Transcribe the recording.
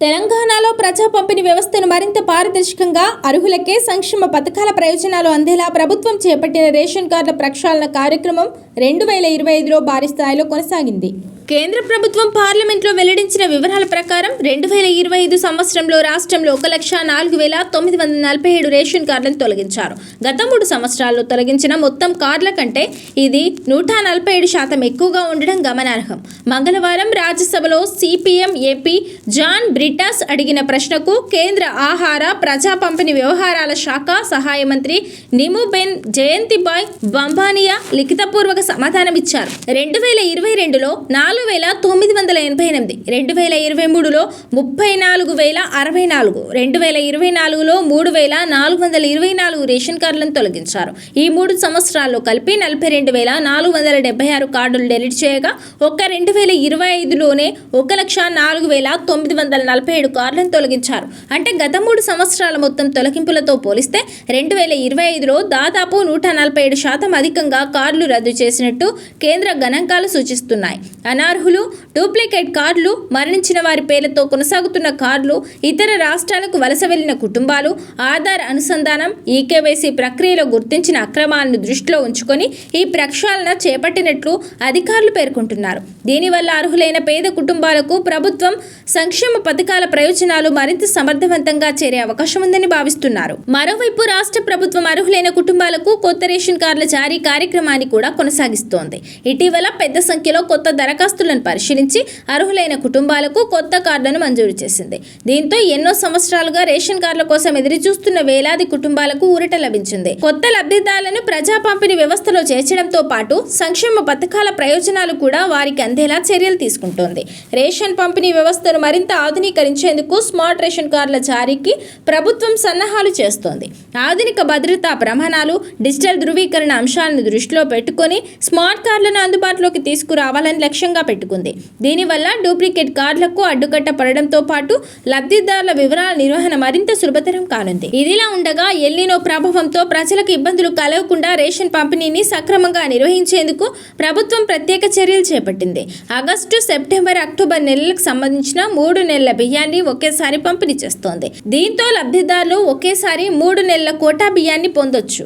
తెలంగాణలో ప్రజా పంపిణీ వ్యవస్థను మరింత పారదర్శకంగా అర్హులకే సంక్షేమ పథకాల ప్రయోజనాలు అందేలా ప్రభుత్వం చేపట్టిన రేషన్ కార్డుల ప్రక్షాళన కార్యక్రమం 2025లో భారీ స్థాయిలో కొనసాగింది. కేంద్ర ప్రభుత్వం పార్లమెంట్లో వెల్లడించిన వివరాల ప్రకారం 2025 సంవత్సరంలో రాష్ట్రంలో 1,04,947 రేషన్ కార్డులను తొలగించారు. గత 3 సంవత్సరాల్లో తొలగించిన మొత్తం కార్డుల కంటే ఇది 147% ఎక్కువగా ఉండడం గమనార్హం. మంగళవారం రాజ్యసభలో సిపిఎం ఏపీ జాన్ బ్రిటాస్ అడిగిన ప్రశ్నకు కేంద్ర ఆహార, ప్రజా పంపిణీ వ్యవహారాల శాఖ సహాయ మంత్రి నిముబెన్ జయంతిబాయ్ బంబానియా లిఖితపూర్వక సమాధానమిచ్చారు. 2022లో 4,988, 2023లో 34,064, 2024లో 3,424 రేషన్ కార్డులను తొలగించారు. ఈ 3 సంవత్సరాల్లో కలిపి 42,476 కార్డులు డెలిట్ చేయగా ఒక్క 2025లోనే 1,04,947 కార్డులను తొలగించారు. అంటే గత 3 సంవత్సరాల మొత్తం తొలగింపులతో పోలిస్తే 2025లో దాదాపు 147% అధికంగా కార్డులు రద్దు చేసినట్టు కేంద్ర గణాంకాలు సూచిస్తున్నాయి. అనర్హులు, డూప్లికేట్ కార్డులు, మరణించిన వారి పేర్లతో కొనసాగుతున్న కార్డులు, ఇతర రాష్ట్రాలకు వలస వెళ్లిన కుటుంబాలు, ఆధార్ అనుసంధానం, ఈకేవైసీ ప్రక్రియలో గుర్తించిన అక్రమాలను దృష్టిలో ఉంచుకొని ఈ ప్రక్షాళన చేపట్టినట్లు అధికారులు పేర్కొంటున్నారు. దీనివల్ల అర్హులైన పేద కుటుంబాలకు ప్రభుత్వం సంక్షేమ పథకాల ప్రయోజనాలు మరింత సమర్థవంతంగా చేరే అవకాశం ఉందని భావిస్తున్నారు. మరోవైపు రాష్ట్ర ప్రభుత్వం అర్హులైన కుటుంబాలకు కొత్త రేషన్ కార్డుల జారీ కార్యక్రమాన్ని కూడా కొనసాగిస్తోంది. ఇటీవల పెద్ద సంఖ్యలో కొత్త దరఖాస్తులను పరిశీలించి అర్హులైన కుటుంబాలకు కొత్త కార్డులను మంజూరు చేసింది. దీంతో ఎన్నో సంవత్సరాలుగా రేషన్ కార్డుల కోసం ఎదురుచూస్తున్న వేలాది కుటుంబాలకు ఊరట లభించింది. కొత్త లబ్ధిదారులను ప్రజా పంపిణీ వ్యవస్థలో చేర్చడంతో పాటు సంక్షేమ పథకాల ప్రయోజనాలు కూడా వారికి అందేలా చర్యలు తీసుకుంటోంది. రేషన్ పంపిణీ వ్యవస్థను మరింత ఆధునీకరించేందుకు స్మార్ట్ రేషన్ కార్డుల జారీకి ప్రభుత్వం సన్నాహాలు చేస్తోంది. ఆధునిక భద్రతా ప్రమాణాలు, డిజిటల్ ధృవీకరణ అంశాలను దృష్టిలో పెట్టుకొని స్మార్ట్ కార్డులను అందుబాటులోకి తీసుకురావాలని లక్ష్యంగా పెట్టుకుంది. దీనివల్ల డూప్లికేట్ కార్డులకు అడ్డుకట్ట పడడంతో పాటు లబ్ధిదారుల వివరాల నిర్వహణ మరింత సులభతరం కానుంది. ఇదిలా ఉండగా ఎల్నినో ప్రభావంతో ప్రజలకు ఇబ్బందులు కలగకుండా రేషన్ పంపిణీని సక్రమంగా నిర్వహించేందుకు ప్రభుత్వం ప్రత్యేక చర్యలు చేపట్టింది. ఆగస్టు, సెప్టెంబర్, అక్టోబర్ నెలలకు సంబంధించిన 3 నెలల బియ్యాన్ని ఒకేసారి పంపిణీ చేస్తోంది. దీంతో లబ్ధిదారులు ఒకేసారి 3 నెలల కోటా బియ్యాన్ని పొందొచ్చు.